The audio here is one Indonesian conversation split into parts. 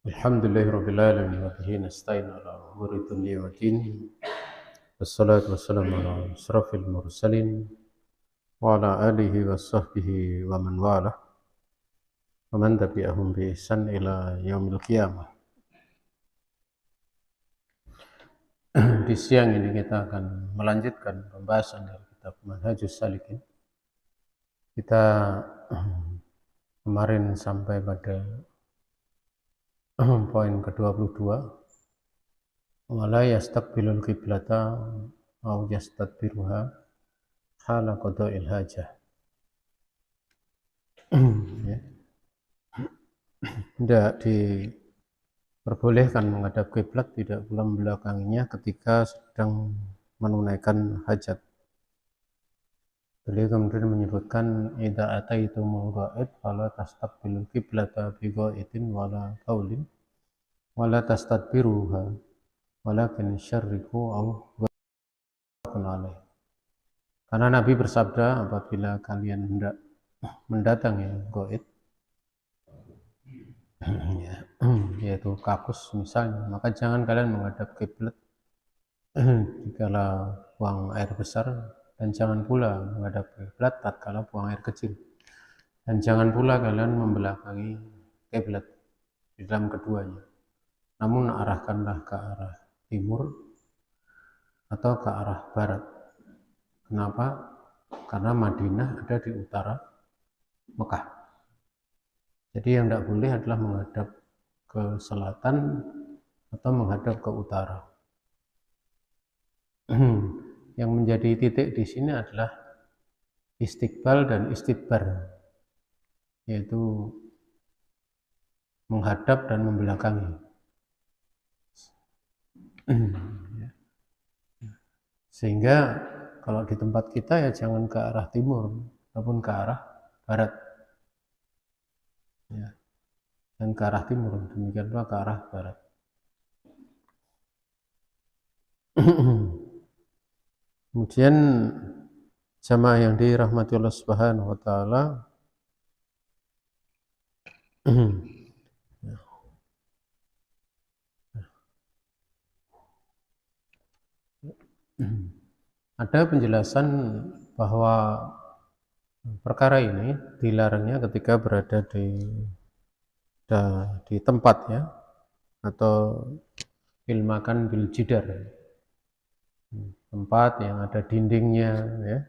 Alhamdulillahirabbil alamin wa bihi nasta'in ala umuri dunya waddin. Wassalatu wassalamu ala asyrafil mursalin wa ala alihi wa sahbihi wa man walah wa man tabi'ahum bi ihsan ila yaumil qiyamah. Di siang ini kita akan melanjutkan pembahasan dari kitab Manhajus Salikin. Kita kemarin sampai pada poin ke-22. Wala yastaqbilul qiblata aw yastadbiruha hala qada'il hajah. Ya. Tidak diperbolehkan menghadap kiblat, tidak pula membelakanginya ketika sedang menunaikan hajat. Beliau kemudian menyebutkan idza ataitumul ghaid fala tastaqbilul qiblata bi ghaidin wala qaulin wala tastadbiruha walakin syarriku aw ghafun alaih. Karena Nabi bersabda, apabila kalian hendak mendatangi ghaid, yaitu kakus misalnya, maka jangan kalian menghadap kiblat dikala buang air besar, dan jangan pula menghadap kiblat tatkala buang air kecil, dan jangan pula kalian membelakangi kiblat di dalam keduanya, namun arahkanlah ke arah timur atau ke arah barat. Kenapa? Karena Madinah ada di utara Mekah. Jadi yang tidak boleh adalah menghadap ke selatan atau menghadap ke utara. Yang menjadi titik di sini adalah istiqbal dan istidbar, yaitu menghadap dan membelakangi. Sehingga kalau di tempat kita ya jangan ke arah timur ataupun ke arah barat, ya, dan ke arah timur, demikian pula ke arah barat. Kemudian jamaah yang dirahmati Allah Subhanahu wa taala, ada penjelasan bahwa perkara ini dilarangnya ketika berada di tempat, ya, atau ilmakan bil jidar, tempat yang ada dindingnya, ya.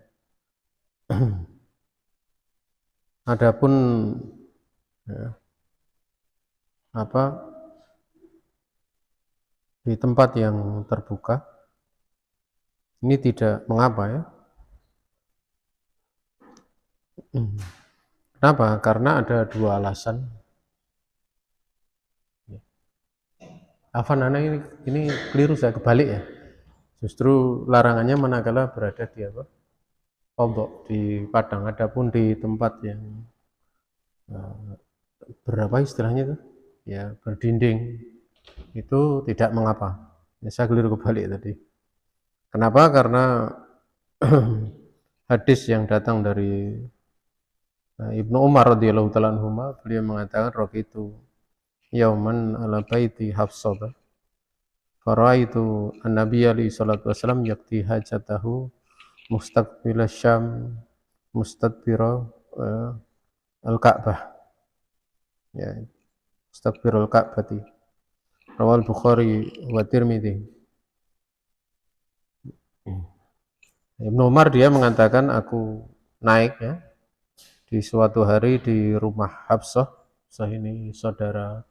Adapun ya, di tempat yang terbuka ini tidak mengapa, ya. Kenapa? Karena ada dua alasan. Afan, ini keliru, saya kebalik, ya. Justru larangannya manakala berada di pondok, di padang. Adapun di tempat yang berapa istilahnya itu, ya, berdinding, itu tidak mengapa. Ya, saya keliru kebalik tadi. Kenapa? Karena hadis yang datang dari Ibnu Umar radhiyallahu ta'ala anhuma, beliau mengatakan raqitu yauman ala baiti Hafsah faraitu an-nabiy alaihi salatu wasallam yakti hajatahu mustaqbil Syam mustadbira al-Ka'bah, ya, mustaqbirul Ka'bati, rawal Bukhari wa Tirmidzi. Ibnu Umar dia mengatakan, aku naik, ya, di suatu hari di rumah Hafsah. Hafsah ini saudara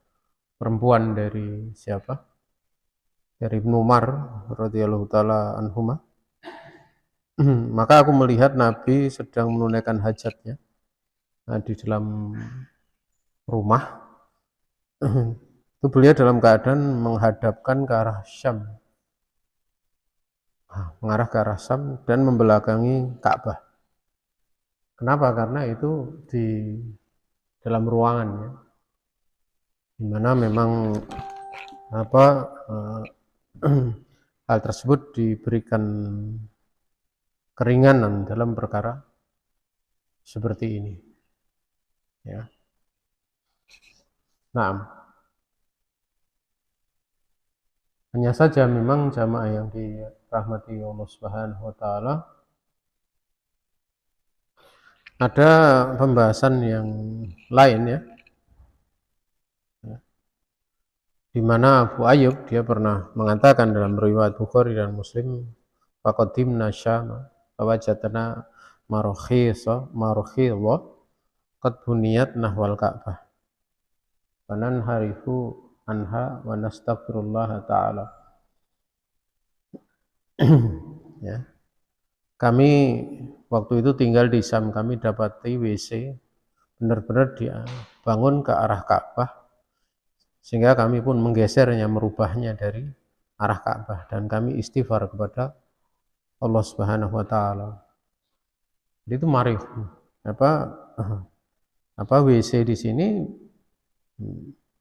perempuan dari siapa? Dari Ibnu Umar radhiyallahu taala anhuma. Maka aku melihat Nabi sedang menunaikan hajatnya di dalam rumah. Itu beliau dalam keadaan menghadapkan ke arah Syam, mengarah ke arah Syam dan membelakangi Ka'bah. Kenapa? Karena itu di dalam ruangan, ya, dimana memang hal tersebut diberikan keringanan dalam perkara seperti ini, ya. Nah, Hanya saja memang jamaah yang dirahmati Allah Subhanahu wa taala, ada pembahasan yang lain ya, di mana Abu Ayyub dia pernah mengatakan dalam riwayat Bukhari dan Muslim, faqadimna Syam fawajadna marokhidha qad buniyat nahwal Ka'bah fanan harifu anha wa nastaghfirullah ta'ala. Ya, kami waktu itu tinggal di Syam, kami dapati WC benar-benar dibangun ke arah Ka'bah, sehingga kami pun menggesernya, merubahnya dari arah Ka'bah, dan kami istighfar kepada Allah Subhanahu wa taala. Itu marif apa WC di sini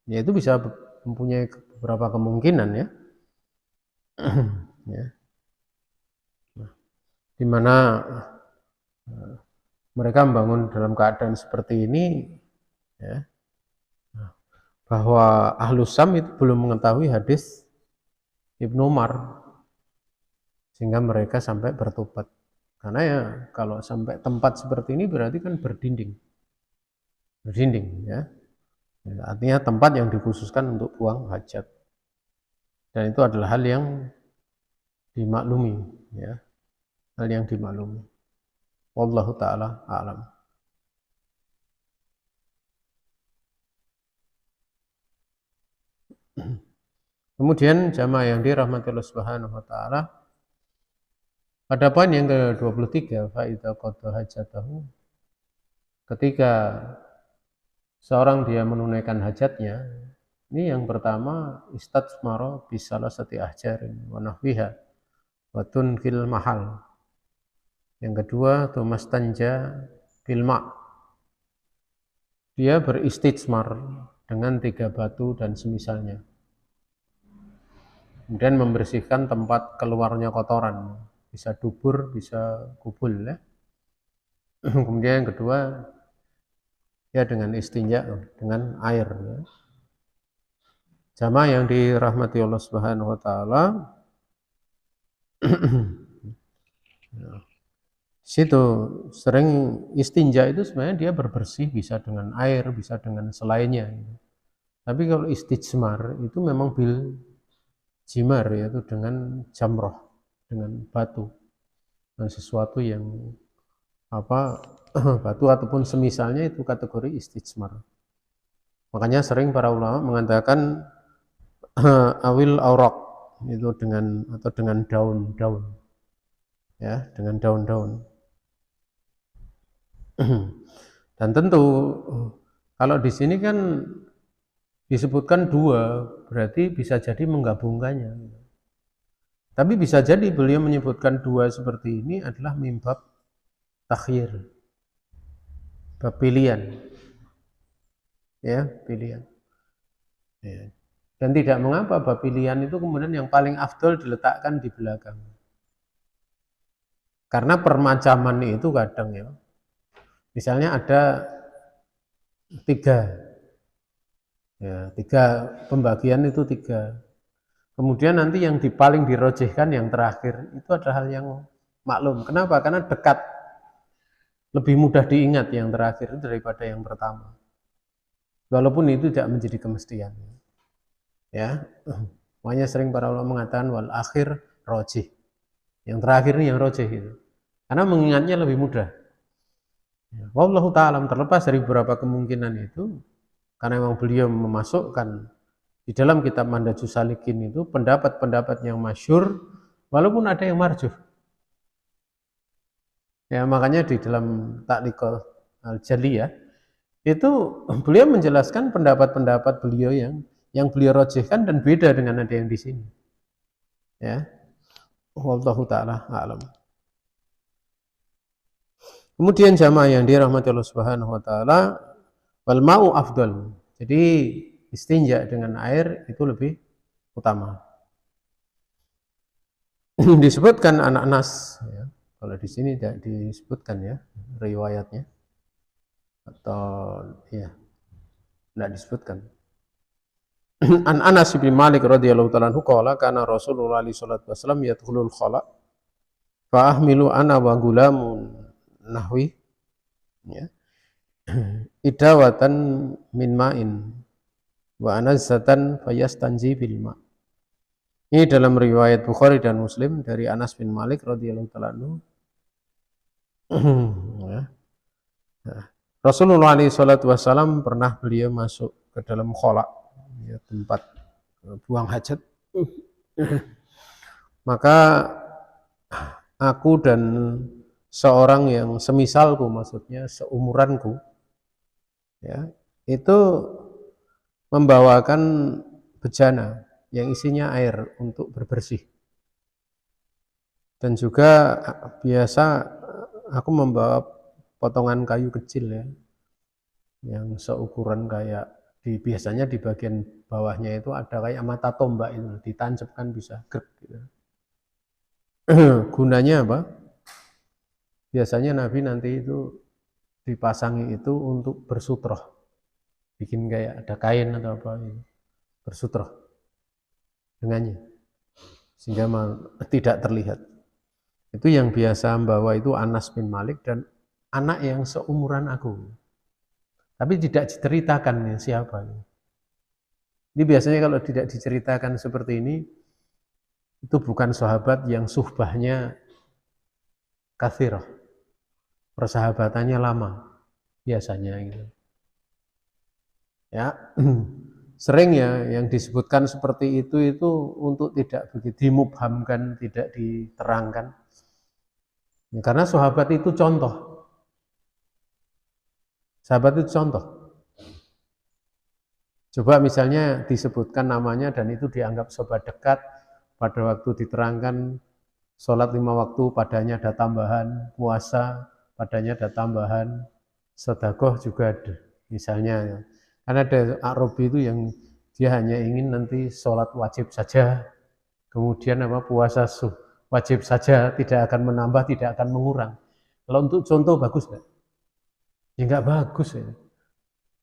ya itu bisa mempunyai beberapa kemungkinan ya. Ya. Di mana mereka membangun dalam keadaan seperti ini ya, bahwa Ahlus Syam itu belum mengetahui hadis Ibnu Umar, sehingga mereka sampai bertobat. Karena ya kalau sampai tempat seperti ini berarti kan berdinding ya. Artinya tempat yang dikhususkan untuk buang hajat, dan itu adalah hal yang dimaklumi ya, hal yang dimaklumi. Wallahu ta'ala a'lam. Kemudian jamaah yang dirahmati Allah Subhanahu wa taala, pada poin yang ke-23, fa idza qada hajatahu, ketika seorang dia menunaikan hajatnya, ini yang pertama istatsmara bisalasati ahjarin wa nahwiha wa tunfil mahal. Yang kedua tumastanja bil ma', dia beristijmar dengan 3 batu dan semisalnya, kemudian membersihkan tempat keluarnya kotoran, bisa dubur, bisa kubul ya. Kemudian yang kedua ya dengan istinja dengan air ya. Jamaah yang dirahmati Allah Subhanahu wa taala, situ sering istinja itu sebenarnya dia berbersih bisa dengan air, bisa dengan selainnya. Tapi kalau istijmar itu memang bil jimar, yaitu dengan jamroh, dengan batu, dengan sesuatu yang batu ataupun semisalnya, itu kategori istijmar. Makanya sering para ulama mengatakan awil aurok itu dengan daun-daun ya, dengan daun-daun. Dan tentu kalau di sini kan disebutkan 2, berarti bisa jadi menggabungkannya. Tapi bisa jadi beliau menyebutkan 2 seperti ini adalah mimbab takhir, bab pilihan. Ya, pilihan. Ya. Dan tidak mengapa bab pilihan itu kemudian yang paling afdol diletakkan di belakang. Karena permacaman itu kadang ya, misalnya ada 3 pembagian itu 3. Kemudian nanti yang paling dirojihkan yang terakhir itu adalah hal yang maklum. Kenapa? Karena dekat, lebih mudah diingat yang terakhir itu daripada yang pertama. Walaupun itu tidak menjadi kemestian. Ya, makanya sering para ulama mengatakan wal akhir rojih. Yang terakhir ini yang rojih itu. Karena mengingatnya lebih mudah. Wallahu ta'ala, terlepas dari beberapa kemungkinan itu, karena memang beliau memasukkan di dalam kitab Mandhajus Salikin itu pendapat-pendapat yang masyhur, walaupun ada yang marjuh. Ya, makanya di dalam Ta'liqul Al-Jaliyah itu beliau menjelaskan pendapat-pendapat beliau yang beliau rojihkan dan beda dengan ada yang di sini. Ya. Wallahu ta'ala a'lam. Kemudian jamaah yang dirahmati Allah Subhanahu wa taala, wal ma'u afdal. Jadi istinja dengan air itu lebih utama. Disebutkan anak Anas ya. Kalau di sini tidak disebutkan ya riwayatnya, atau ya tidak disebutkan. An Anas bin Malik radhiyallahu ta'ala anhu qala kana Rasulullah sallallahu alaihi wasallam yadkhulul khala fa ahmilu ana wa gulamun nahwi ya idawatan min ma'in wa anazatan fayastanji bil ma. Ini dalam riwayat Bukhari dan Muslim dari Anas bin Malik radhiyallahu ta'ala anhu. Ya. Rasulullah SAW pernah beliau masuk ke dalam khala, ya, tempat buang hajat. Maka aku dan seorang yang semisalku, maksudnya seumuranku, ya, itu membawakan bejana yang isinya air untuk berbersih. Dan juga biasa aku membawa potongan kayu kecil ya, yang seukuran kayak biasanya di bagian bawahnya itu ada kayak mata tombak itu, ditancapkan bisa grek gitu. Gunanya apa? Biasanya Nabi nanti itu dipasangi itu untuk bersutroh, bikin kayak ada kain atau apa gitu, bersutroh dengannya sehingga tidak terlihat. Itu yang biasa membawa itu Anas bin Malik dan anak yang seumuran aku. Tapi tidak diceritakan ya, siapa. Ini biasanya kalau tidak diceritakan seperti ini, itu bukan sahabat yang suhbahnya kathirah, persahabatannya lama biasanya gitu. Ya, sering ya yang disebutkan seperti itu untuk tidak begitu dimubhamkan, tidak diterangkan. Ya, karena sahabat itu contoh. Sahabat itu contoh. Coba misalnya disebutkan namanya dan itu dianggap sahabat dekat, pada waktu diterangkan sholat 5 waktu padanya ada tambahan, puasa padanya ada tambahan, sedekah juga ada. Misalnya, karena ada Arabi itu yang dia hanya ingin nanti sholat wajib saja, kemudian puasa wajib saja, tidak akan menambah, tidak akan mengurang. Kalau untuk contoh bagus nggak? Ya nggak bagus ya.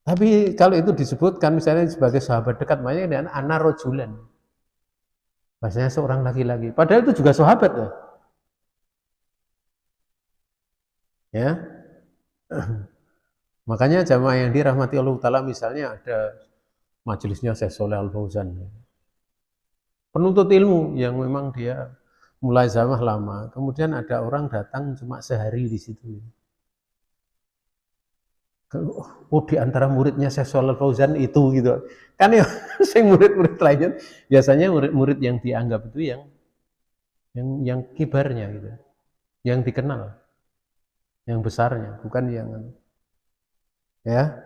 Tapi kalau itu disebutkan misalnya sebagai sahabat dekat, makanya dengan ana rojulan, bahasanya seorang laki-laki. Padahal itu juga sahabat ya. Ya. Makanya jamaah yang dirahmati Allah Ta'ala, misalnya ada majelisnya Syekh Shalih Al Fauzan, penuntut ilmu yang memang dia mulai zaman lama, kemudian ada orang datang cuma sehari di situ. Oh, di antara muridnya Syekh Shalih Al Fauzan itu gitu. Kan ya, murid-murid lainnya biasanya murid-murid yang dianggap itu yang kibarnya gitu. Yang dikenal. Yang besarnya, bukan yang ya.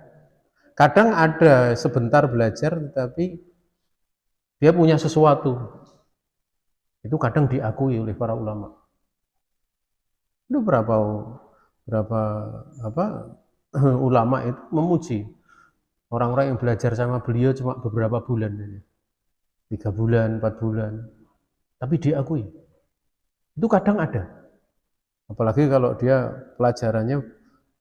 Kadang ada sebentar belajar tetapi dia punya sesuatu. Itu kadang diakui oleh para ulama. Itu berapa ulama itu memuji orang-orang yang belajar sama beliau cuma beberapa bulan aja. 3 bulan, 4 bulan. Tapi diakui. Itu kadang ada. Apalagi kalau dia pelajarannya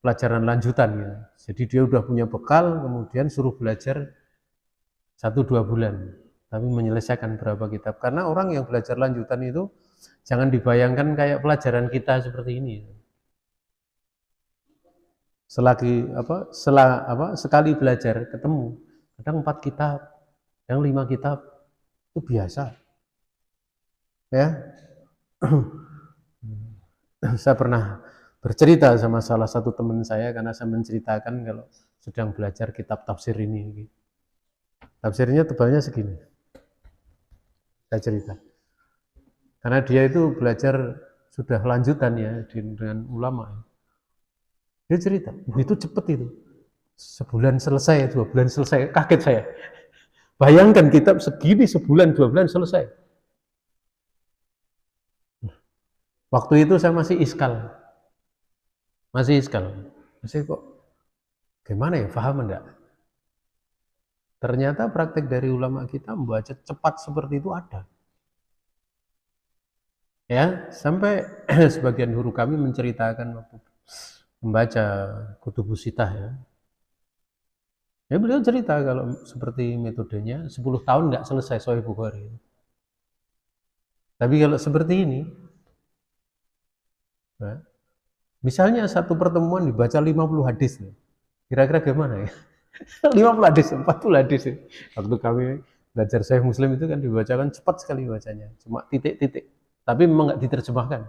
pelajaran lanjutan ya. Jadi dia udah punya bekal, kemudian suruh belajar 1-2 bulan, tapi menyelesaikan berapa kitab. Karena orang yang belajar lanjutan itu jangan dibayangkan kayak pelajaran kita seperti ini. Sekali belajar ketemu, kadang 4 kitab, yang 5 kitab itu biasa. Ya. Saya pernah bercerita sama salah satu teman saya karena saya menceritakan kalau sedang belajar kitab tafsir ini. Tafsirnya tebalnya segini. Saya cerita. Karena dia itu belajar sudah lanjutan ya dengan ulama. Dia cerita, itu cepet itu. Sebulan selesai, 2 bulan selesai. Kaget saya. Bayangkan kitab segini sebulan, 2 bulan selesai. Waktu itu saya masih iskal. Masih kok, gimana ya, paham enggak? Ternyata praktek dari ulama kita membaca cepat seperti itu ada. Ya, sampai sebagian guru kami menceritakan waktu membaca Kutubus Sittah ya. Ya beliau cerita kalau seperti metodenya 10 tahun nggak selesai Sahih Bukhari. Tapi kalau seperti ini, ya, misalnya satu pertemuan dibaca 50 hadis, kira-kira gimana ya? 50 hadis, 40 hadis. Ya. Waktu kami belajar Sahih Muslim itu kan dibacakan cepat sekali bacanya, cuma titik-titik. Tapi memang nggak diterjemahkan.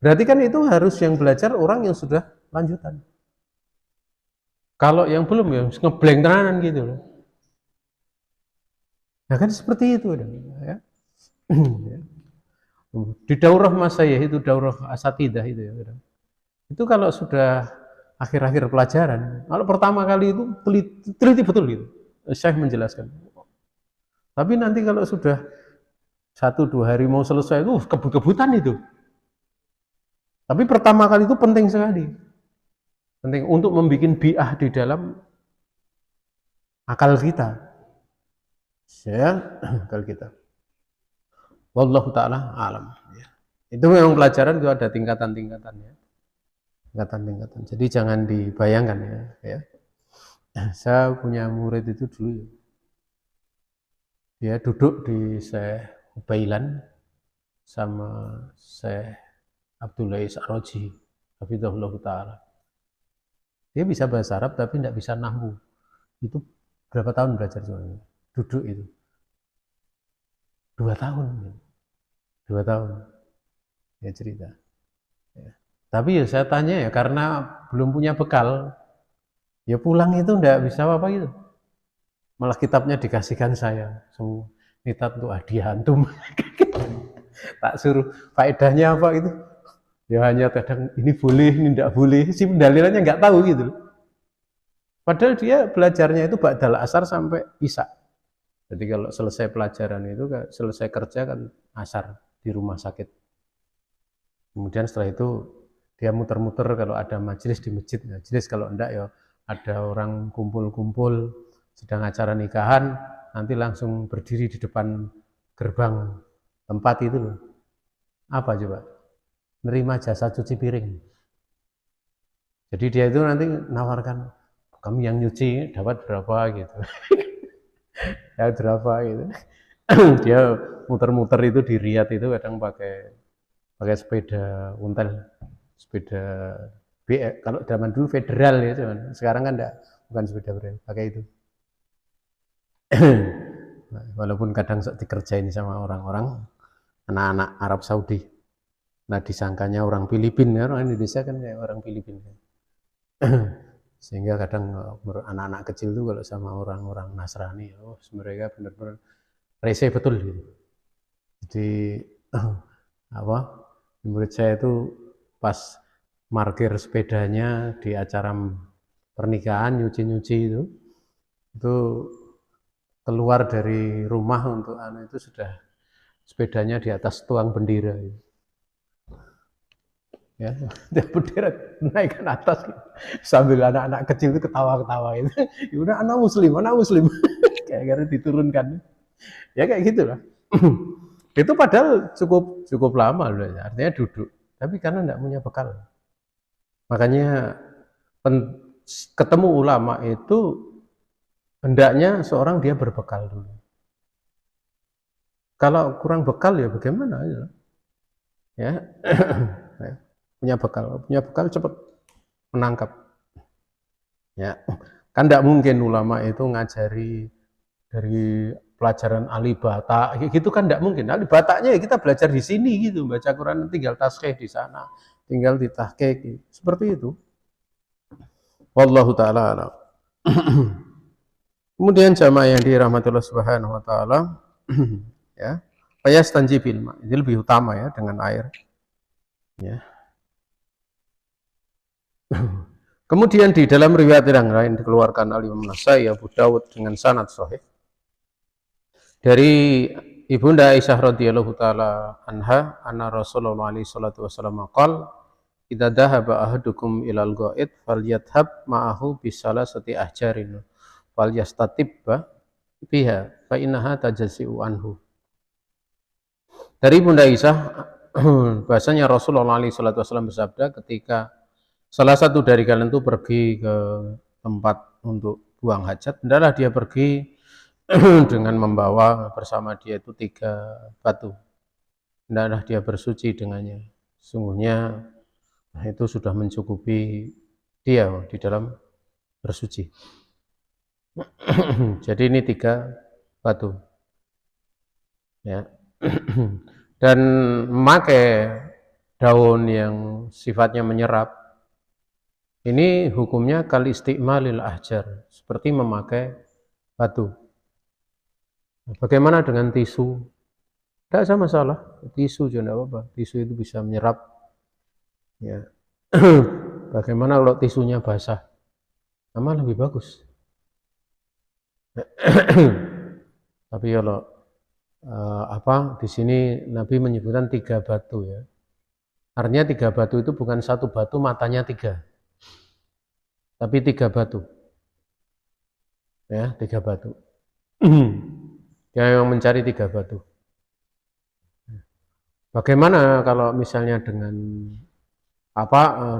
Berarti kan itu harus yang belajar orang yang sudah lanjutan. Kalau yang belum ya ngeblank tenanan gitu loh. Nah kan seperti itu ya. Di daurah mas saya itu daurah asatidah itu ya. Itu kalau sudah akhir-akhir pelajaran, kalau pertama kali itu teliti betul gitu. Syekh menjelaskan. Tapi nanti kalau sudah 1-2 hari mau selesai itu kebut-kebutan itu. Tapi pertama kali itu penting sekali. Penting untuk membuat bi'ah di dalam akal kita. Ya, akal kita. Wallahu ta'ala alam. Ya. Itu memang pelajaran itu ada tingkatan-tingkatannya. Tingkatan-tingkatan. Jadi jangan dibayangkan ya. Saya punya murid itu dulu ya. Dia duduk di Syekh Ubailan sama Syekh Abdullah Sa'roji. Hafizahullah ta'ala. Dia bisa bahasa Arab tapi tidak bisa nahwu. Itu berapa tahun belajar soalnya? Duduk itu. 2 tahun. 2 tahun. Ya cerita. Ya. Tapi ya saya tanya ya karena belum punya bekal. Ya pulang itu tidak bisa apa gitu. Malah kitabnya dikasihkan saya. Semua kitab untuk hadiah antum. Tak suruh faedahnya apa itu. Ya hanya kadang ini boleh, ini tidak boleh. Si pendalilannya nggak tahu gitu. Padahal dia belajarnya itu ba'dal asar sampai isya. Jadi kalau selesai pelajaran itu, selesai kerja kan asar di rumah sakit. Kemudian setelah itu dia muter-muter kalau ada majelis di masjid. Majelis kalau enggak ya ada orang kumpul-kumpul sedang acara nikahan, nanti langsung berdiri di depan gerbang tempat itu loh. Apa coba? Nerima jasa cuci piring. Jadi dia itu nanti nawarkan, kami yang nyuci dapat berapa gitu. Ya berapa gitu. Dia muter-muter itu di Riyadh itu kadang pakai sepeda untel, sepeda BX. Kalau zaman dulu federal ya, cuman sekarang kan enggak, bukan sepeda BX, pakai itu. Walaupun kadang dikerjain sama orang-orang anak-anak Arab Saudi. Nah disangkanya orang Filipina, orang Indonesia kan kayak orang Filipina. Sehingga kadang anak-anak kecil itu kalau sama orang-orang Nasrani, mereka benar-benar rese betul gitu. Jadi apa? Menurut saya itu pas markir sepedanya di acara pernikahan nyuci-nyuci itu keluar dari rumah untuk itu sudah sepedanya di atas tuang bendera gitu. Ya, dia bendera naikkan atas gitu. Sambil anak-anak kecil itu ketawa-ketawa itu. Ya udah anak muslim. Kayak diturunkan. Ya kayak gitulah. Itu padahal cukup lama loh, artinya duduk. Tapi karena enggak punya bekal. Makanya ketemu ulama itu hendaknya seorang dia berbekal dulu. Kalau kurang bekal ya bagaimana ya. Punya bekal cepat menangkap. Ya, kan tidak mungkin ulama itu ngajari dari pelajaran alibata, gitu kan tidak mungkin. Alibatanya ya kita belajar di sini gitu, baca Quran tinggal tasqih di sana, tinggal ditahqiq, seperti itu. Wallahu taala alam. Kemudian jamaah yang dirahmati Allah Subhanahu wa taala, ya, fayastanji bil ma. Ini lebih utama ya dengan air. Ya. Kemudian di dalam riwayat yang lain dikeluarkan Al-Imam Nasai, Abu Dawud dengan sanad sahih dari Ibunda Aisyah radhiyallahu taala anha, anna Rasulullah alaihi salatu wasallam qala, "Idza dhahaba ahadukum ilal ghaid falyadhhab ma'ahu bisalasati ahjarin falyastatibba biha fa innaha tajzi'u anhu." Dari Bunda Aisyah bahasanya Rasulullah alaihi salatu wasallam bersabda, ketika salah satu dari kalian itu pergi ke tempat untuk buang hajat, hendaklah dia pergi dengan membawa bersama dia itu 3 batu. Hendaklah dia bersuci dengannya. Sungguhnya itu sudah mencukupi dia di dalam bersuci. Jadi ini 3 batu. Ya. Dan memakai daun yang sifatnya menyerap, ini hukumnya kal isti'malil ahjar, seperti memakai batu. Bagaimana dengan tisu? Tidak ada masalah, tisu juga tidak apa-apa. Tisu itu bisa menyerap. Ya. Bagaimana kalau tisunya basah? Sama lebih bagus. Tapi kalau di sini Nabi menyebutkan 3 batu ya. Artinya 3 batu itu bukan 1 batu matanya 3, tapi 3 batu. Ya, 3 batu. Dia yang mencari 3 batu. Bagaimana kalau misalnya dengan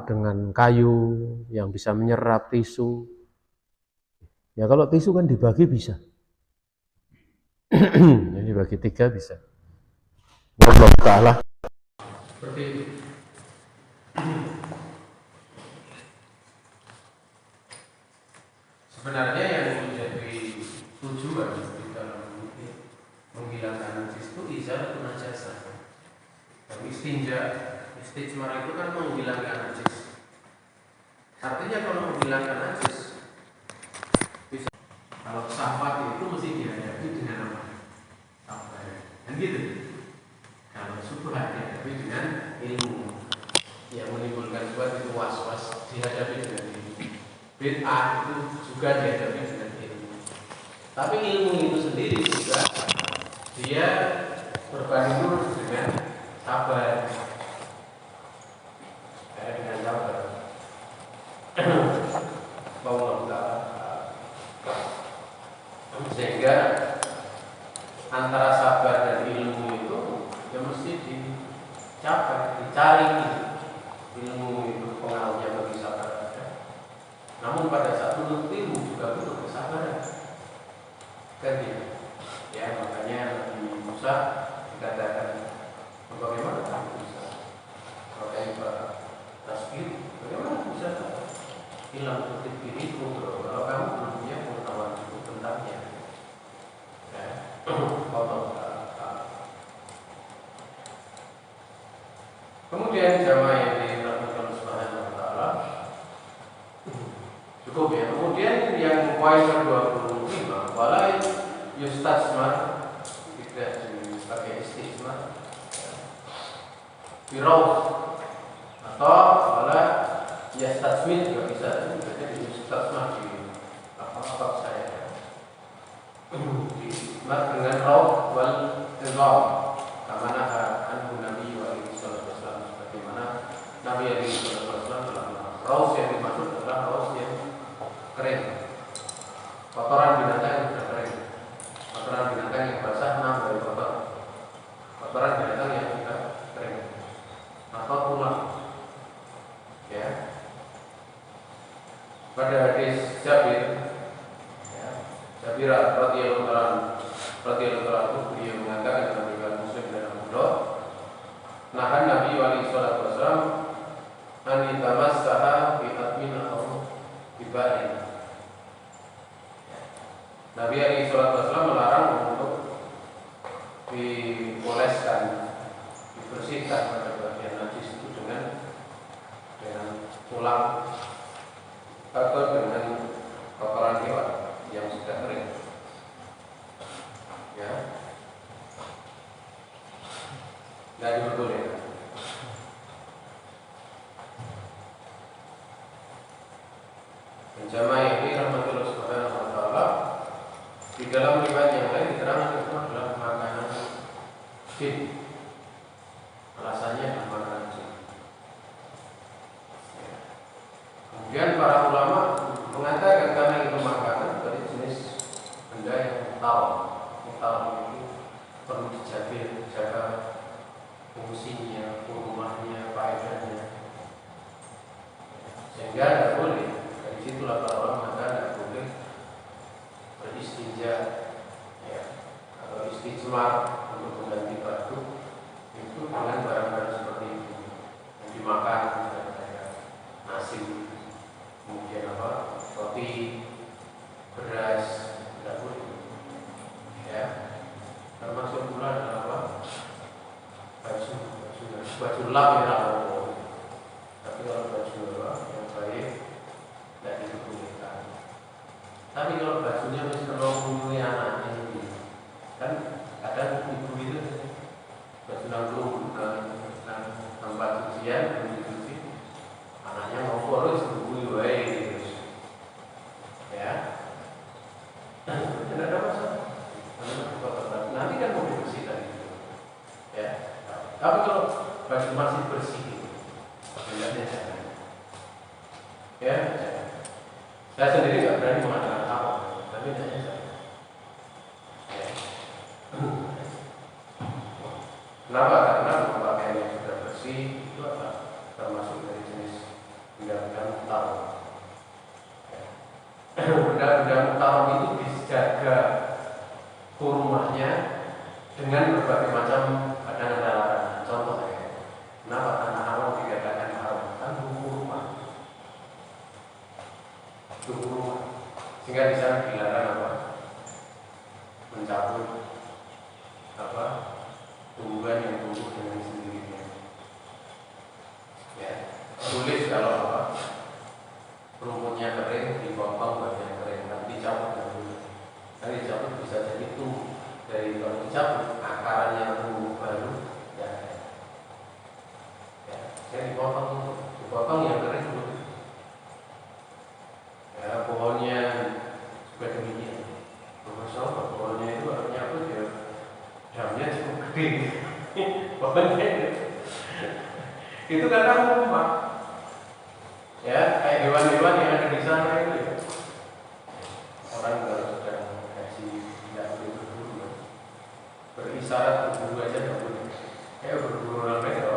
dengan kayu yang bisa menyerap tisu? Ya kalau tisu kan dibagi bisa. Jadi bagi 3 bisa. Allah Ta'ala. Seperti itu. Sebenarnya yang menjadi tujuan di dalam menghilangkan najis itu izalatul najasah. Dan istinja, istijmar itu kan menghilangkan najis. Artinya kalau menghilangkan najis, bisa. Kalau syahwat itu mesti dihadapi dengan apa? Sabar. Dan gitu. Kalau syubhat dihadapi dengan ilmu. Yang menimbulkan syubhat itu was-was dihadapi dengan ilmu. Bid'ah itu juga dihadapi dengan ilmu. Tapi ilmu itu sendiri juga dia berbanding lurus dengan sabar. Dengan sabar. Sehingga antara sabar dan ilmu itu ya mesti dicapai, dicari. Ilmu itu pengaruhnya bagi sabar ada. Namun pada saat menuntut ilmu juga butuh kesabaran. Kan gitu. Ya makanya Nabi Musa dikatakan bagaimana kamu bisa makanya tasbih, bagaimana bisa hilang titik diriku kalau kamu belum punya pengetahuan tentangnya. Ya, Allah. Kemudian jamaah yang dirahmati Allah Subhanahu wa taala cukup ya. Kemudian yang poin ke-25, wala yustasmar, tidak dipakai istismar, firau atau wala yastasmir juga bisa. Jadi yustasmar di apa saya ismar dengan raw wal izam, kamana anhu Nabi sallallahu alaihi wasallam, bagaimana Nabi sallallahu alaihi wasallam telah raw yang dimaksud adalah raw yang kering, kotoran binatang yang sudah kering, kotoran binatang yang basah dari kotor, kotoran binatang yang sudah kering, atau tulang. Ya. Pada hadis Jabir, ya, Jabir radhiyallahu anhu beliau mengatakan dalam riwayat Muslim dan Abu Daud, nahan Nabi sallallahu alaihi wasallam an yatamassaha bi atmin aw bibarin. Nabi SAW melarang untuk dipoleskan, dibersihkan pada bagian najis itu dengan tulang atau dengan kotoran hewan yang sudah kering. Ya, nggak diperbolehkan. Jamaah ini rahmatullah subhanahu wa ta'ala. Di dalam riwayat yang lain diterangkan itu adalah makanan jin. Alasannya adalah makanan jin. Kemudian para ulama mengatakan karena itu makanan dari jenis benda yang mutal itu perlu dijaga fungsinya, rumahnya, faedahnya. Sehingga tidak boleh. Dari situlah para ulama mengatakan tidak boleh istinja, ya, atau istijmar untuk mengganti batu itu dengan barang-barang seperti itu yang dimakan, misalnya kayak nasi, kemudian roti, beras, tidak boleh, ya. Termasuk pula adalah baju lap ya, tapi kalau baju yang baik tidak diperbolehkan. Tapi kalau bajunya misalnya mempunyai anaknya ini, kan kadang ibu itu baju nanggung tempat ujian dicuci, anaknya mau boros sembunyi baik gitu, ya. Tidak ada masalah. Nanti kan mau dibersihkan gitu, ya. Tapi kalau baju masih bersih, hendaknya jangan. Ya, jangan. Saya sendiri nggak berani mengatakan apa, tapi hendaknya jangan. Ya. Kenapa? Karena pakaian yang sudah bersih itu termasuk dari jenis benda-benda mutarom. Ya. Benda-benda mutarom itu dijaga rumahnya dengan berbagai macam larangan. Contoh ya, kenapa tanah haram dikatakan haram? Kan hukum rumah, sehingga di sana dilarang mencabut tumbuhan yang tumbuh dengan sendirinya. Ya, tulis kalau rumputnya kering dipotong bagian kering, tapi dicabut dulu. Kan dicabut bisa jadi tumbuh dari kalau dicabut akarnya tumbuh baru, ya. Saya dipotong yang kering dulu. Ya, pohonnya juga demikian. Profesor, pohonnya itu harusnya ya, daunnya cukup gede. Pohonnya itu karena rumah. Ya, kayak hewan-hewan yang ada di sana itu ya. Orang kalau sedang kasih tidak boleh berburu, berisyarat berburu aja tidak boleh. Berburu ramai ya.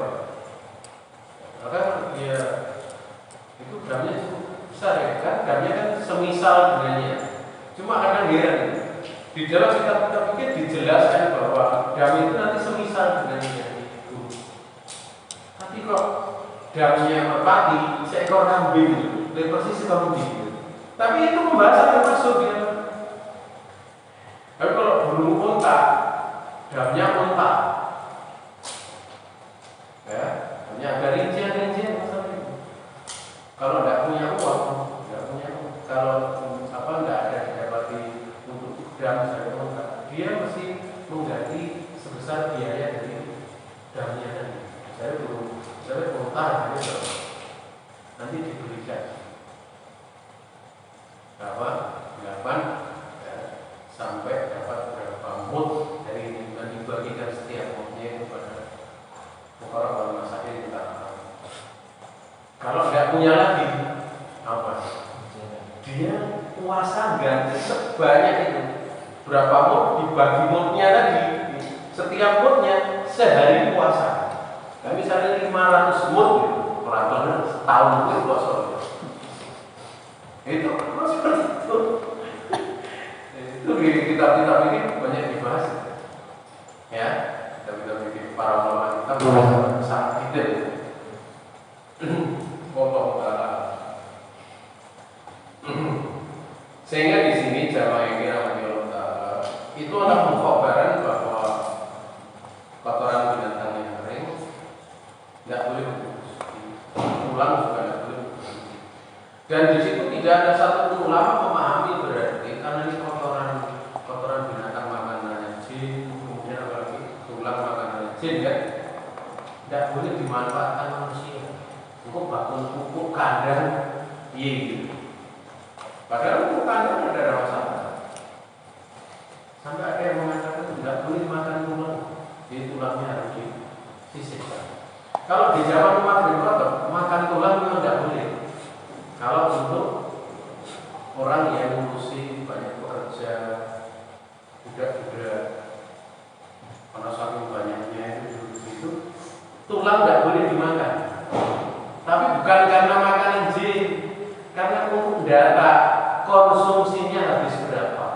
Maka ya itu damnya cukup besar ya kan, damnya kan semisal dengannya. Cuma kadang heran di dalam kitab-kitab ini dijelaskan bahwa dam itu nanti semisal dengannya itu. Tapi kok damnya merpati, seekor kambing itu persis kambing. Tapi itu pembahasan yang masuk ya. Tapi kalau burung unta, damnya unta, ya, hanya ada rincian-rincian masalah. Kalau tidak punya uang, kalau tidak ada didapati untuk dam misalnya unta, dia mesti mengganti sebesar biaya dari damnya tadi. Saya unta harganya nanti diberikan berapa? 8 ya, sampai dapat berapa mut dari ini dan dibagikan setiap mutnya kepada orang masakin kita. Kalau tidak punya lagi apa? Dia puasa ganti sebanyak itu. Berapa mut dibagi mutnya tadi. Setiap mutnya sehari puasa. Nah, misalnya 500 mut gitu. Pelan-pelan setahun itu puasa. Itu seperti itu. Itu di kitab-kitab ini banyak dibahas. Ya, kitab-kitab ini para ulama kita sangat detail. Sehingga di sini jamaah yang dirahmati Allah itu adalah mukhabaran bahwa kotoran binatang yang kering tidak boleh dibungkus, tulang juga tidak boleh dibungkus. Dan di situ tidak ada satu ulama memahami berarti karena ini kotoran binatang makanannya jin, kemudian apalagi tulang makanannya jin kan, tidak boleh dimanfaatkan manusia untuk bangun pupuk kandang, gitu. Padahal pupuk kandang tidak ada masalah. Sampai ada yang mengatakan tidak boleh makan tulang, jadi tulangnya harus disisihkan. Kalau di zaman Umar bin Khattab makan tulang memang tidak boleh. Kalau untuk orang yang ngurusi banyak pekerja, budak-budak, karena saking banyaknya itu tulang tidak boleh dimakan. Tapi bukan karena makanan jin, karena untuk data konsumsinya habis berapa.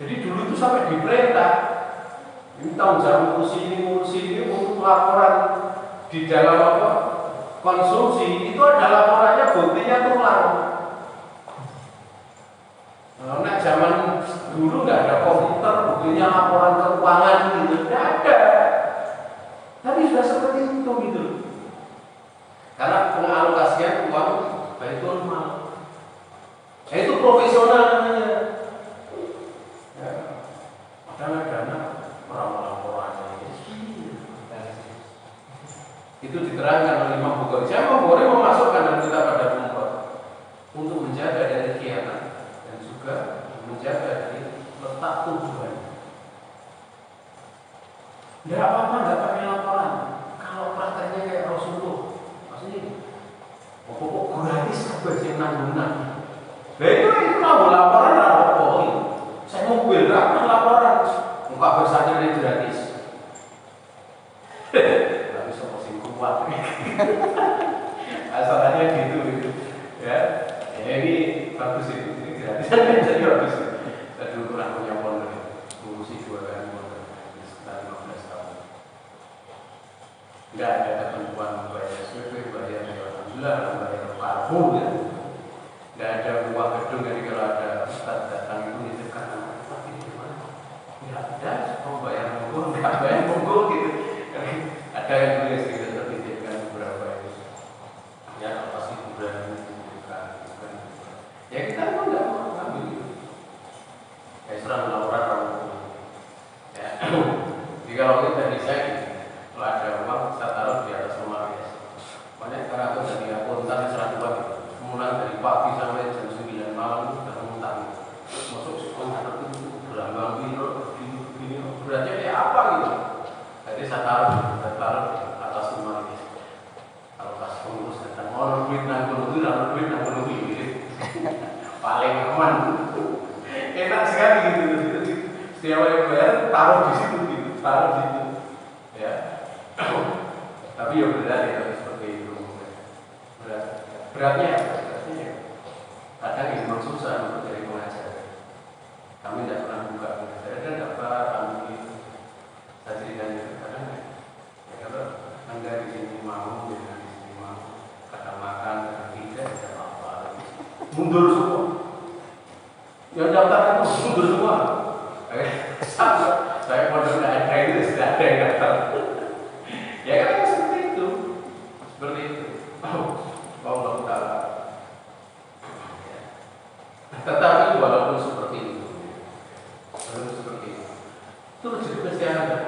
Jadi dulu itu sampai diperintah, ini tahun jam ngurusi ini untuk laporan di dalam apa konsumsi itu ada laporannya buktinya tulang. Nah, zaman dulu nggak ada komputer, buktinya laporan keuangan gitu, nggak ada. Tapi sudah seperti itu gitu. Karena pengalokasian uang Baitul Mal, itu profesional namanya. Ya, dana orang laporannya itu diterangkan oleh Imam Bukhari. Imam Bukhari memasukkan kita pada tempat untuk menjaga dari khianat dan juga menjaga dari letak tujuan. Tidak apa-apa, nggak pakai laporan. Kalau prakteknya kayak Rasulullah, maksudnya pokok gratis kabeh nanggungan. Nah itu nanggung laporan apa? Saya mobil, nggak laporan. Muka bersanya ini gratis. Tapi soal sing kuat. Asalnya gitu. Ya, ini bagus itu. Ini gratis. Jadi bagus. Saya dulu pernah punya pondok, ngurusi 2 kali pondok sekitar 15 tahun. Enggak ada ketentuan bayar SPP, bayar alhamdulillah, bayar parfum ya. Enggak ada uang gedung, jadi kalau ada ustaz datang itu nitipkan tapi di mana? Enggak ada, mau bayar monggo, enggak bayar monggo gitu. Ada yang tulis gitu tertitipkan beberapa itu. Ya pasti berani bukan. Ya kita pun enggak mau ngambil gitu. Kayak serang laporan ramu. Ya. Jadi kalau kita bisa kalau ada uang saya taruh di atas lemari. Banyak karena aku jadi akuntan serah uang gitu. Mulai dari pagi sampai jam 9 malam itu sudah ngutang. Masuk sekolah itu berambang begini beratnya kayak apa gitu. Jadi saya taruh di atas lemari. Kalau pas pengurus datang mau duit nanggung gitu. Paling aman. Enak sekali gitu. Setiap yang bayar taruh di situ gitu, taruh di situ. Ya. Tapi ya berat ya seperti itu. Beratnya kadang memang susah untuk jadi pengajar. Kami tidak pernah buka pengajar dan dapat kami saya ceritanya kadang ya kalau anda di sini mau dengan di sini mau kadang makan kadang tidak bisa apa mundur semua. Yang daftar itu mundur semua. Saya pondok tidak ada itu sudah ada yang daftar. Ya kan seperti itu. Allah Ta'ala. Tetapi walaupun seperti itu, itu rezeki kesehatan.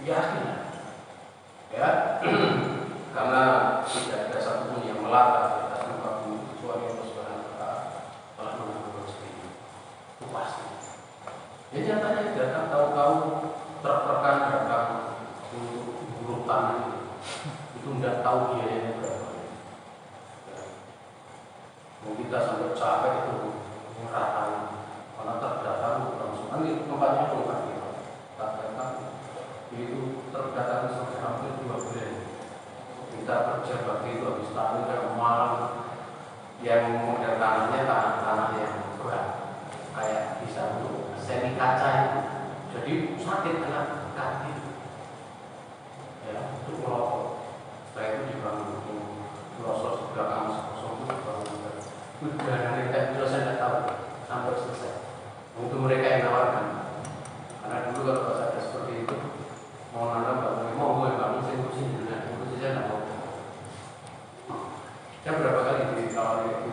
Yakin, ya, karena tidak ada satupun yang melata di atas muka bumi kecuali Allah Subhanahu Wa Ta'ala telah mengatur rezeki itu pasti. Ya nyatanya datang tahu-tahu terpekan datang untuk buruk tanah itu tidak tahu biayanya berapa. Mau kita sampai capek itu meratakan karena terdatang langsung nanti tempatnya tempat kita terdatang itu terdatang sampai hampir 2 bulan. Kita kerja bakti itu habis tahun kayak malam yang model tanahnya tanah yang berat kayak bisa untuk semi kaca itu. Jadi sakit kena kaki ya untuk merokok. Setelah itu dibangun proses belakang kosong itu dibangun. Udah mereka itu saya tidak tahu sampai selesai. Untuk mereka yang nawarkan, karena dulu kalau ada seperti itu mau nanam bangun, mau gue bangun saya kursi saya tidak mau. Saya berapa kali ditawari itu,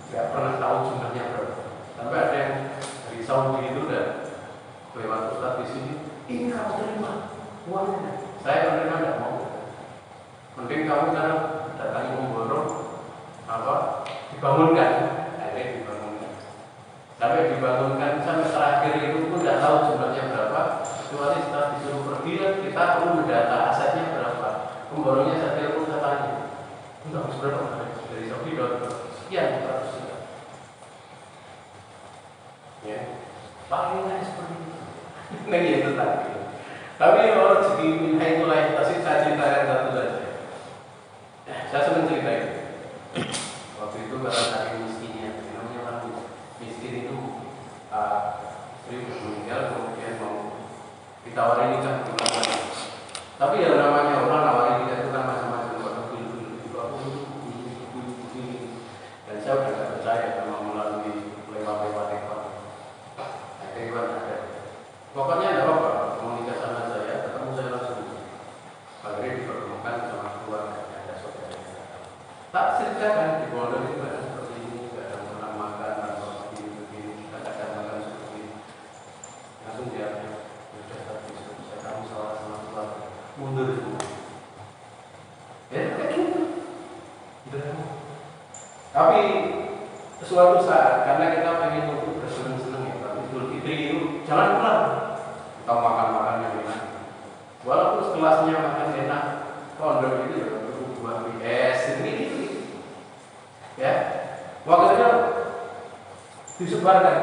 tidak pernah tahu jumlahnya berapa. Sampai ada yang dari Saudi itu udah lewat ustaz di sini, ini kamu terima uangnya. Saya menerima tidak mau. Mending kamu sekarang datangi memborong apa dibangunkan, akhirnya dibangunkan. Sampai dibangunkan sampai terakhir itu pun tidak tahu jumlahnya berapa. Kecuali setelah disuruh pergi kita perlu mendata asetnya berapa. Memborongnya saya telepon saya tanya, enggak berapa dari Saudi sekian 100 juta. Ya, paling seperti itu. Nah itu tadi. Tapi kalau rezeki minta itu lain, pasti saya ceritakan satu saja. Saya senang cerita itu. Waktu itu karena saking miskinnya, namanya orang ditawarin nikah gimana. Tapi ya namanya orang nawarin nikah itu kan macam-macam, kalau begini. Dan saya udah gak percaya sama melalui lewat-lewat rekor. Nah, itu kan ada. Pokoknya ada apa, mau nikah sama saya, ketemu saya langsung. Akhirnya dipertemukan sama keluarga, ada saudaranya. Tak ceritakan di pondok itu ada seperti ini, kadang pernah makan atau begini, kadang makan seperti ini. Langsung dia sudah tadi saya kamu salah sama keluarga, mundur semua. Ya kayak gitu. Tapi suatu saat karena kita pengen untuk bersenang-senang ya, Pak Idul Fitri itu jangan pulang. Kita makan-makan yang enak. Walaupun sekelasnya makan enak, pondok itu ya buah BS gitu. Ya, waktunya disebarkan.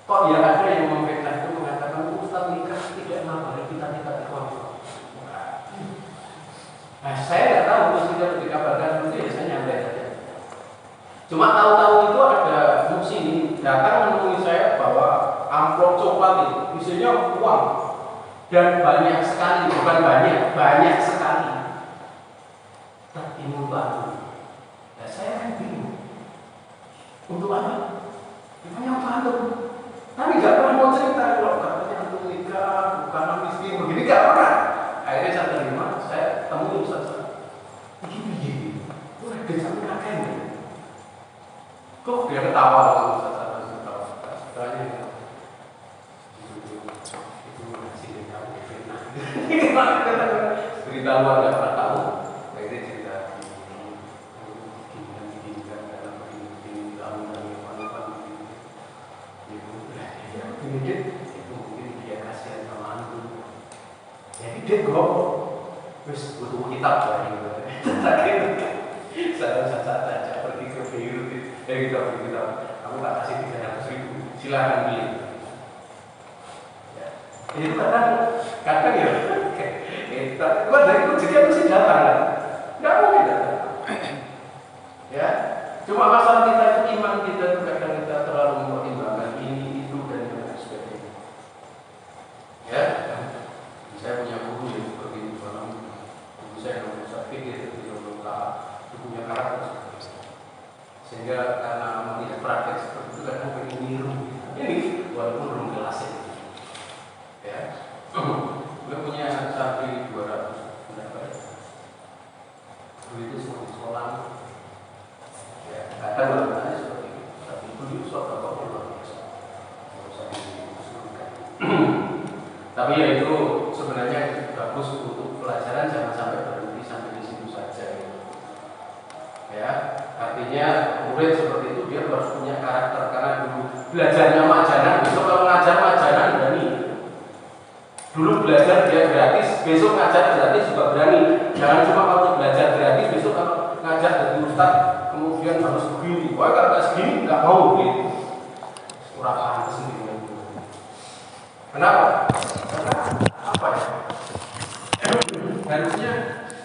Kok ya ada yang memfitnah itu mengatakan Ustaz nikah tidak mengabari kita nikah di pondok. Nah, saya nggak tahu mestinya dikabarkan seperti itu, saya nyantai saja. Cuma tahu-tahu itu ada muslim datang menemui saya bahwa amplop coklat itu isinya uang dan banyak sekali, bukan banyak sekali. Tapi ini baru. Ya saya kan bingung. Untuk apa? Banyak bantu. Tapi nggak pernah mau cerita kalau katanya untuk nikah bukan miskin begini nggak pernah. Akhirnya saya terima, saya temui Ustaz. Begini, udah sampai kakeknya. Kok dia ketawa kalau Ustaz ketawa? Tanya itu masih di kamu fitnah. Cerita luar nggak pernah tahu. Akhirnya cerita begini dalam begini kamu dan itu mungkin dia kasihan sama antum. Jadi dia kok terus butuh kitab lagi. Saya saja pergi ke Beirut. Kita kamu tak kasih 300.000, silakan beli. Ya. Itu kadang ya, gua dari rezeki aku sih datang, nggak mungkin datang. Ya, cuma masalah kita itu iman kita itu kadang kita terlalu mempertimbangkan ini itu dan sebagainya. Ya, saya punya guru yang seperti itu, guru saya yang saya pikir itu punya karakter. Sehingga karena melihat praktek seperti itu kadang pengen niru ini walaupun belum kelas ya. Gue punya santri 200 berapa ya? Dulu itu semua di sekolah ya, kadang bertanya seperti itu. Tapi dulu soal apa luar biasa. Tapi ya itu sebenarnya bagus untuk pelajaran, jangan sampai berhenti sampai di situ saja ya. Artinya murid seperti itu dia harus punya karakter, karena dulu belajarnya majanan, besok kalau ngajar majanan berani. Dulu belajar dia gratis, besok ngajar gratis juga berani. Jangan cuma kalau belajar gratis, besok kalau ngajar dari ustaz kemudian harus begini. Wah kalau nggak segini nggak mau gitu. Kurang pantas sendiri. Kenapa? Karena apa ya? Harusnya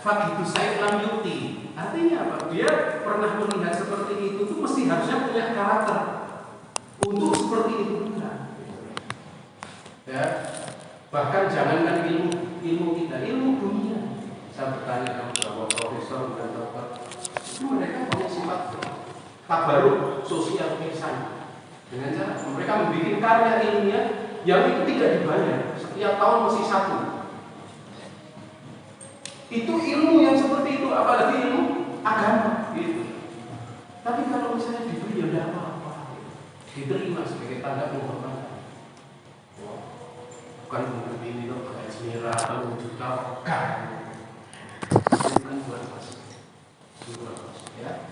Fakih Said lam yuti. Artinya apa? Dia pernah melihat seperti itu tuh mesti harusnya punya karakter untuk seperti itu juga. Ya, bahkan jangankan ilmu kita, ilmu dunia. Saya bertanya sama beberapa profesor dan dokter, itu mereka punya sifat tabaruk sosial ihsan dengan cara mereka membuat karya ilmiah yang itu tidak dibayar, setiap tahun mesti satu. Itu ilmu yang seperti itu, apalagi ilmu agama gitu. Tapi kalau misalnya diberi ya tidak apa-apa, diterima sebagai tanda penghormatan. Bukan untuk ini loh, kayak merah atau juta kan. Itu kan buat pas, ya.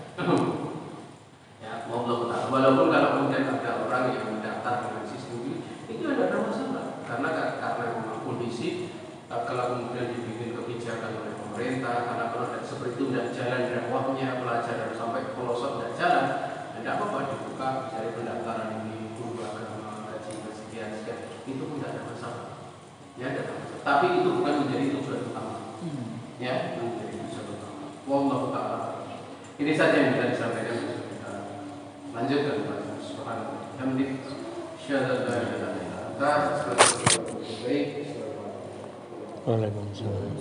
Ya, walaupun kalau kemudian ada orang yang mendaftar dengan sistem ini, itu ada masalah karena memang kondisi. Kalau kemudian dibikin kebijakan oleh pemerintah, karena kalau seperti itu tidak jalan dakwahnya, pelajaran sampai ke pelosok tidak jalan, tidak apa-apa dibuka dari pendaftaran ini, guru agama, gaji sekian, itu pun tidak ada masalah. Ya, tidak ada masalah. Tapi itu bukan menjadi tujuan utama. Ya, menjadi tujuan utama. Wallahu ta'ala. Ini saja yang bisa disampaikan. Lanjutkan Pak. Subhanallah. Hamdik. Syahada la ilaha illa anta. Baik. Waalaikumsalam.